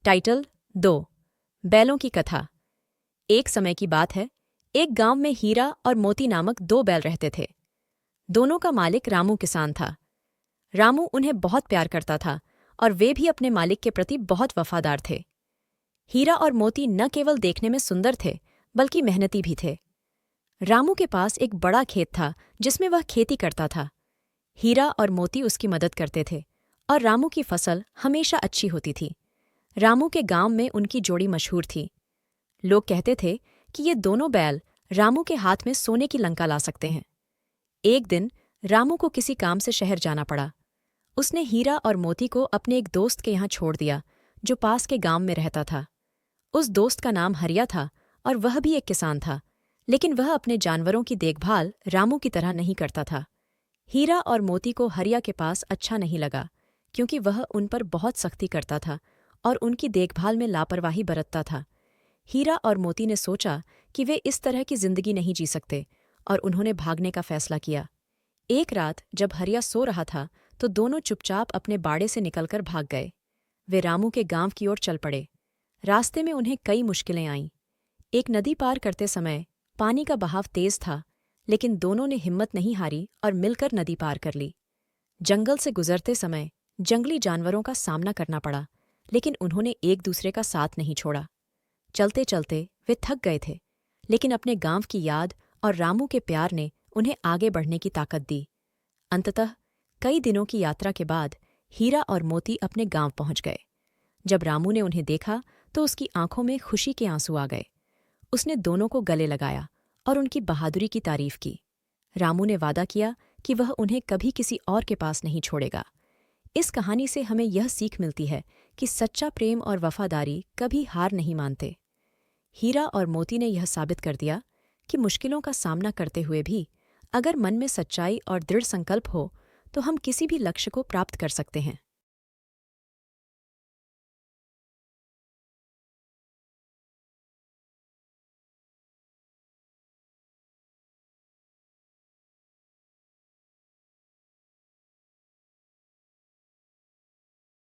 Title 2 बैलों की कथा। एक समय की बात है, एक गांव में हीरा और मोती नामक दो बैल रहते थे। दोनों का मालिक रामू किसान था। रामू उन्हें बहुत प्यार करता था और वे भी अपने मालिक के प्रति बहुत वफादार थे। हीरा और मोती न केवल देखने में सुंदर थे, बल्कि मेहनती भी थे। रामू के पास एक बड़ा खेत था जिसमें वह खेती करता था। हीरा और मोती उसकी मदद करते थे और रामू की फसल हमेशा अच्छी होती थी। रामू के गांव में उनकी जोड़ी मशहूर थी। लोग कहते थे कि ये दोनों बैल रामू के हाथ में सोने की लंका ला सकते हैं। एक दिन रामू को किसी काम से शहर जाना पड़ा। उसने हीरा और मोती को अपने एक दोस्त के यहाँ छोड़ दिया, जो पास के गांव में रहता था। उस दोस्त का नाम हरिया था और वह भी एक किसान था, लेकिन वह अपने जानवरों की देखभाल रामू की तरह नहीं करता था। हीरा और मोती को हरिया के पास अच्छा नहीं लगा, क्योंकि वह उन पर बहुत सख्ती करता था और उनकी देखभाल में लापरवाही बरतता था। हीरा और मोती ने सोचा कि वे इस तरह की जिंदगी नहीं जी सकते और उन्होंने भागने का फैसला किया। एक रात जब हरिया सो रहा था तो दोनों चुपचाप अपने बाड़े से निकलकर भाग गए। वे रामू के गांव की ओर चल पड़े। रास्ते में उन्हें कई मुश्किलें आईं। एक नदी पार करते समय पानी का बहाव तेज था, लेकिन दोनों ने हिम्मत नहीं हारी और मिलकर नदी पार कर ली। जंगल से गुजरते समय जंगली जानवरों का सामना करना पड़ा, लेकिन उन्होंने एक दूसरे का साथ नहीं छोड़ा। चलते चलते वे थक गए थे, लेकिन अपने गांव की याद और रामू के प्यार ने उन्हें आगे बढ़ने की ताकत दी। अंततः कई दिनों की यात्रा के बाद हीरा और मोती अपने गांव पहुंच गए। जब रामू ने उन्हें देखा तो उसकी आंखों में खुशी के आंसू आ गए। उसने दोनों को गले लगाया और उनकी बहादुरी की तारीफ की। रामू ने वादा किया कि वह उन्हें कभी किसी और के पास नहीं छोड़ेगा। इस कहानी से हमें यह सीख मिलती है कि सच्चा प्रेम और वफादारी कभी हार नहीं मानते। हीरा और मोती ने यह साबित कर दिया कि मुश्किलों का सामना करते हुए भी अगर मन में सच्चाई और दृढ़ संकल्प हो तो हम किसी भी लक्ष्य को प्राप्त कर सकते हैं।